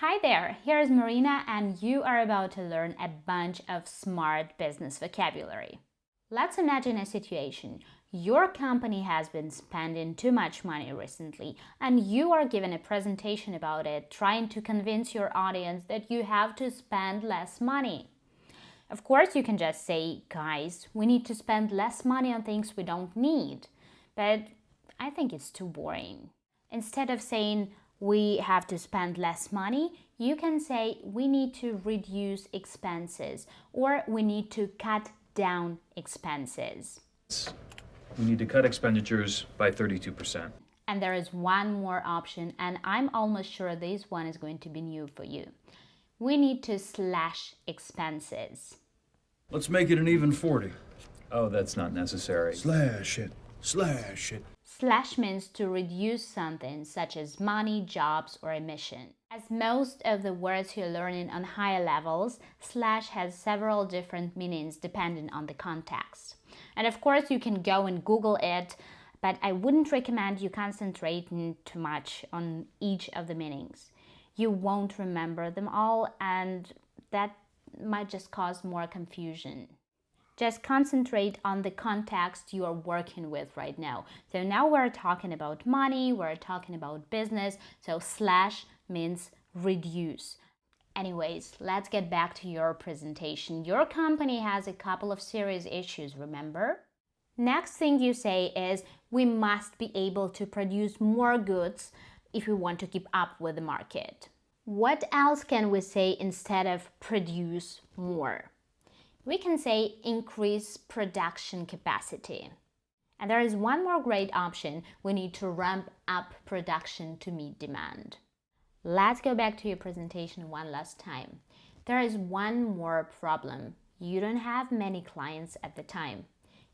Hi there, here is Marina and you are about to learn a bunch of smart business vocabulary. Let's imagine a situation. Your company has been spending too much money recently and you are given a presentation about it, trying to convince your audience that you have to spend less money. Of course, you can just say, guys, we need to spend less money on things we don't need. But I think it's too boring. Instead of saying, we have to spend less money, you can say we need to reduce expenses or we need to cut down expenses. We need to cut expenditures by 32%. And there is one more option, and I'm almost sure this one is going to be new for you. We need to slash expenses. Let's make it an even 40. Oh, that's not necessary. Slash it. Slash it. Slash means to reduce something, such as money, jobs, or emission. As most of the words you're learning on higher levels, slash has several different meanings depending on the context. And of course, you can go and Google it, but I wouldn't recommend you concentrating too much on each of the meanings. You won't remember them all, and that might just cause more confusion. Just concentrate on the context you are working with right now. So now we're talking about money, we're talking about business, so slash means reduce. Anyways, let's get back to your presentation. Your company has a couple of serious issues, remember? Next thing you say is, we must be able to produce more goods if we want to keep up with the market. What else can we say instead of produce more? We can say increase production capacity. And there is one more great option. We need to ramp up production to meet demand. Let's go back to your presentation one last time. There is one more problem. You don't have many clients at the time.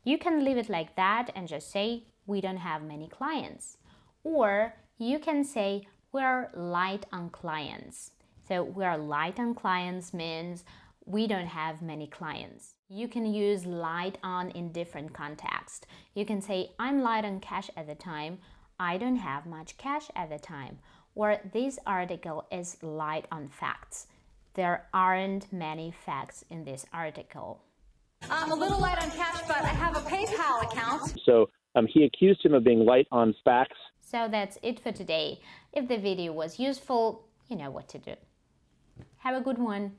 You can leave it like that and just say, we don't have many clients. Or you can say, we're light on clients. So we're light on clients means we don't have many clients. You can use light on in different contexts. You can say, I'm light on cash at the time. I don't have much cash at the time. Or this article is light on facts. There aren't many facts in this article. I'm a little light on cash, but I have a PayPal account. So he accused him of being light on facts. So that's it for today. If the video was useful, you know what to do. Have a good one.